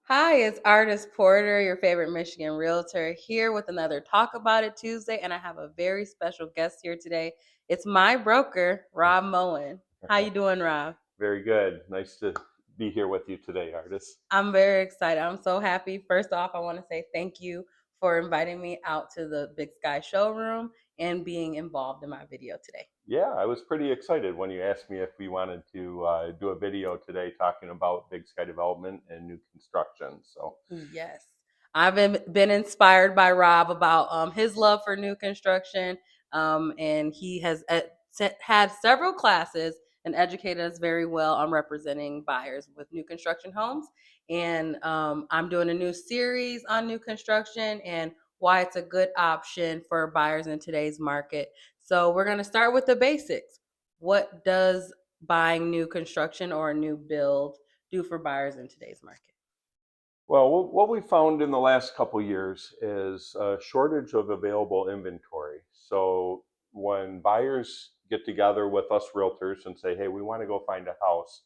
Hi, it's Artist Porter, your favorite Michigan realtor, here with another Talk About It Tuesday, and I have a very special guest here today. It's my broker, Rob Moen. How you doing, Rob? Very good. Nice to be here with you today, artist. I'm very excited. I'm so happy. First off, I want to say thank you for inviting me out to the Big Sky showroom and being involved in my video today. Yeah, I was pretty excited when you asked me if we wanted to do a video today talking about Big Sky development and new construction. So, Yes. I've been inspired by Rob about his love for new construction. And he has had several classes and educated us very well on representing buyers with new construction homes. And I'm doing a new series on new construction and why it's a good option for buyers in today's market. So we're going to start with the basics. What does buying new construction or a new build do for buyers in today's market? well, what we found in the last couple years is a shortage of available inventory. So, when buyers get together with us realtors and say, "Hey, we want to go find a house,"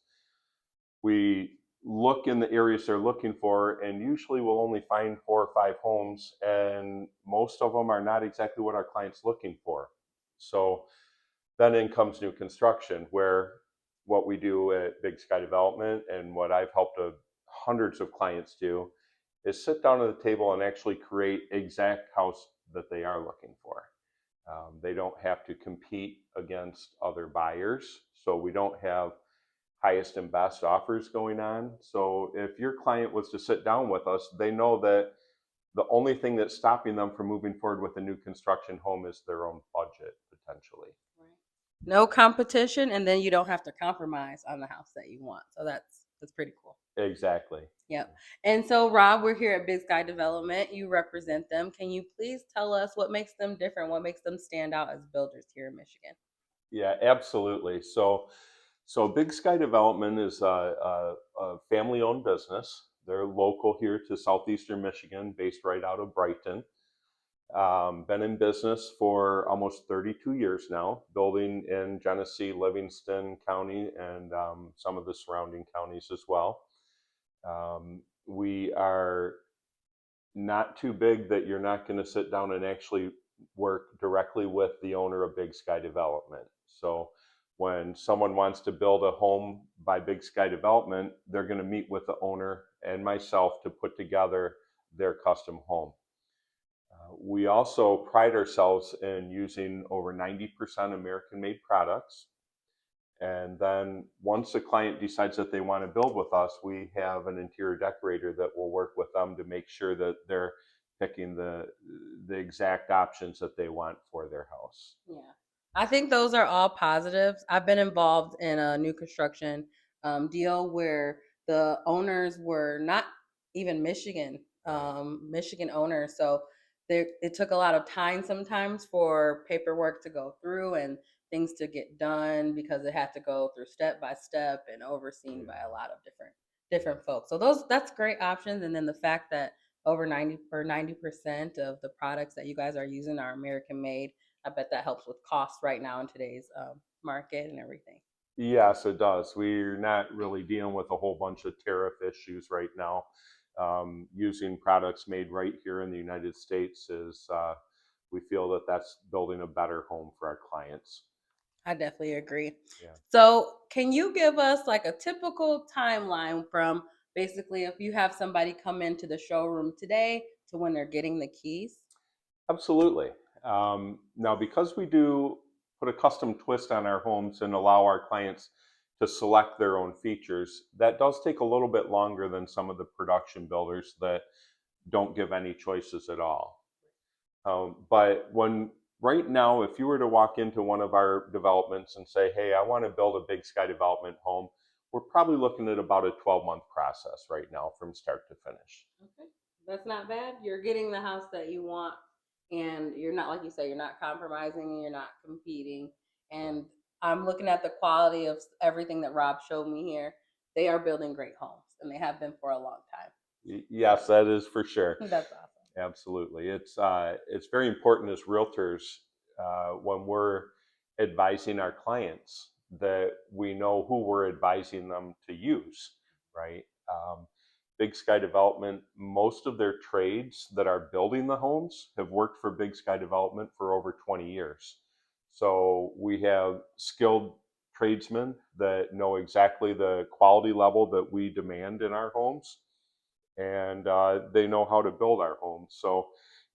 we look in the areas they're looking for, and usually we'll only find 4 or 5 homes, and most of them are not exactly what our client's looking for. So then in comes new construction, where what we do at Big Sky Development and what I've helped hundreds of clients do is sit down at the table and actually create exact house that they are looking for. They don't have to compete against other buyers, so we don't have highest and best offers going on. So if your client was to sit down with us, they know that the only thing that's stopping them from moving forward with a new construction home is their own budget potentially. Right. No competition, and then you don't have to compromise on the house that you want. So that's pretty cool. Exactly. Yep. And so, Rob, we're here at Big Sky Development. You represent them. Can you please tell us what makes them different? What makes them stand out as builders here in Michigan? Yeah, absolutely. So Big Sky Development is a family-owned business. They're local here to southeastern Michigan, based right out of Brighton. Been in business for almost 32 years now, building in Genesee, Livingston County, and some of the surrounding counties as well. We are not too big that you're not going to sit down and actually work directly with the owner of Big Sky Development. So when someone wants to build a home by Big Sky Development, they're going to meet with the owner and myself to put together their custom home. We also pride ourselves in using over 90% American made products. And then once a client decides that they want to build with us, we have an interior decorator that will work with them to make sure that they're picking the exact options that they want for their house. Yeah. I think those are all positives. I've been involved in a new construction deal where the owners were not even Michigan owners. So it took a lot of time sometimes for paperwork to go through and things to get done because it had to go through step by step and overseen by a lot of different folks. So that's great options. And then the fact that over 90% of the products that you guys are using are American made. I bet that helps with cost right now in today's market and everything. Yes, it does. We're not really dealing with a whole bunch of tariff issues right now. Using products made right here in the United States is, we feel that that's building a better home for our clients. I definitely agree. Yeah. So, can you give us like a typical timeline from basically if you have somebody come into the showroom today to when they're getting the keys? Absolutely. Now, because we do put a custom twist on our homes and allow our clients to select their own features, that does take a little bit longer than some of the production builders that don't give any choices at all. But when right now, if you were to walk into one of our developments and say, "Hey, I want to build a Big Sky Development home," we're probably looking at about a 12-month process right now from start to finish. Okay. That's not bad. You're getting the house that you want, and you're not, like you say, you're not compromising and you're not competing. And I'm looking at the quality of everything that Rob showed me here. They are building great homes, and they have been for a long time. Yes, that is for sure. That's awesome. Absolutely. It's very important as realtors, when we're advising our clients, that we know who we're advising them to use, right? Big Sky Development, most of their trades that are building the homes have worked for Big Sky Development for over 20 years. So we have skilled tradesmen that know exactly the quality level that we demand in our homes, and they know how to build our homes. So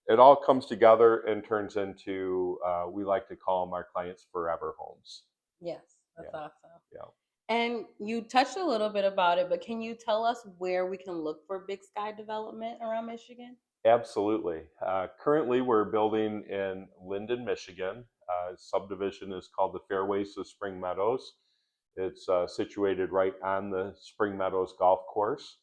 it all comes together and turns into, we like to call them our clients' forever homes. Yes, that's Yeah, awesome. yeah. And you touched a little bit about it, but can you tell us where we can look for Big Sky development around Michigan? Absolutely. Currently, we're building in Linden, Michigan. Subdivision is called the Fairways of Spring Meadows. It's situated right on the Spring Meadows golf course.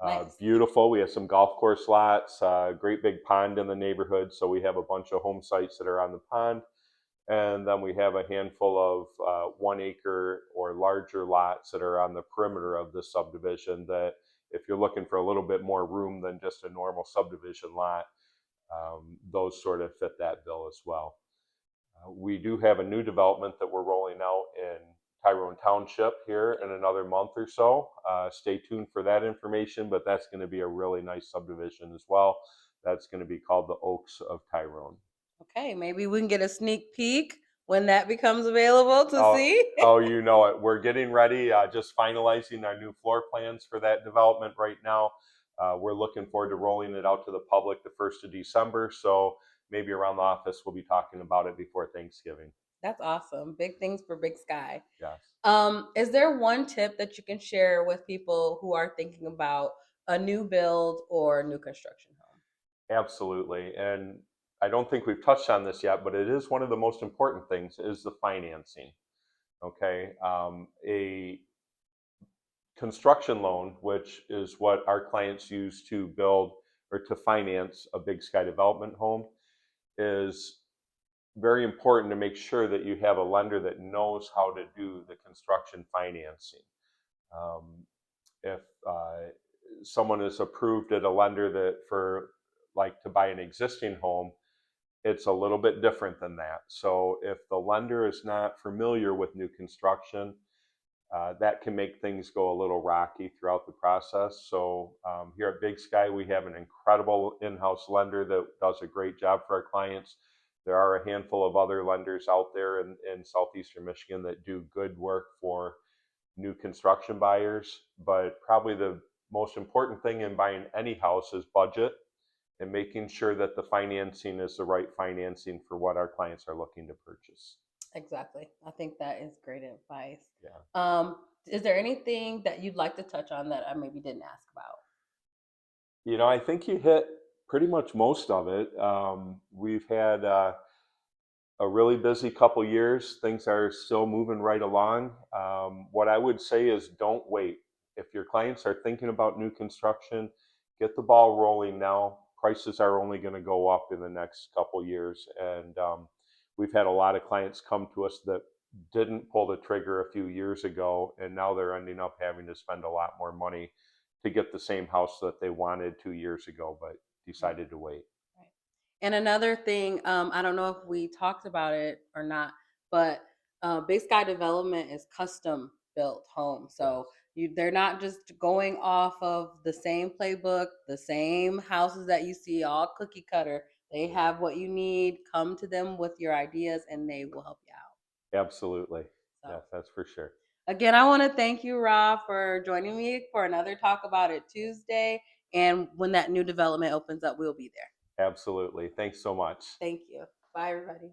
Nice. Beautiful. We have some golf course lots, great big pond in the neighborhood. So we have a bunch of home sites that are on the pond. And then we have a handful of 1 acre or larger lots that are on the perimeter of the subdivision that, if you're looking for a little bit more room than just a normal subdivision lot, those sort of fit that bill as well. We do have a new development that we're rolling out in Tyrone Township here in another month or so. Stay tuned for that information, but that's going to be a really nice subdivision as well. That's going to be called the Oaks of Tyrone. Okay, maybe we can get a sneak peek when that becomes available to Oh, see. oh, you know it. We're getting ready, just finalizing our new floor plans for that development right now. We're looking forward to rolling it out to the public the 1st of December. So maybe around the office, we'll be talking about it before Thanksgiving. That's awesome. Big things for Big Sky. Yes, Is there one tip that you can share with people who are thinking about a new build or new construction home? absolutely. And I don't think we've touched on this yet, but it is one of the most important things is the financing. Okay. A construction loan, which is what our clients use to build or to finance a Big Sky Development home, is very important to make sure that you have a lender that knows how to do the construction financing. Um, if someone is approved at a lender that for like to buy an existing home, it's a little bit different than that. So if the lender is not familiar with new construction, that can make things go a little rocky throughout the process. So here at Big Sky, we have an incredible in-house lender that does a great job for our clients. There are a handful of other lenders out there in southeastern Michigan that do good work for new construction buyers, but probably the most important thing in buying any house is budget and making sure that the financing is the right financing for what our clients are looking to purchase. Exactly. I think that is great advice. Yeah. Is there anything that you'd like to touch on that I maybe didn't ask about? I think you hit pretty much most of it. We've had a really busy couple years. Things are still moving right along. What I would say is don't wait. If your clients are thinking about new construction, get the ball rolling now. Prices are only going to go up in the next couple years. And we've had a lot of clients come to us that didn't pull the trigger a few years ago, and now they're ending up having to spend a lot more money to get the same house that they wanted 2 years ago, but Right. decided to wait. Right. And another thing, I don't know if we talked about it or not, but Big Sky Development is custom built homes. So Yes. they're not just going off of the same playbook, the same houses that you see, all cookie cutter. They have what you need. Come to them with your ideas, and they will help you out. Absolutely. So Yes, that's for sure. again, I want to thank you, Rob, for joining me for another Talk About It Tuesday. And when that new development opens up, we'll be there. Absolutely. Thanks so much. Thank you. Bye, everybody.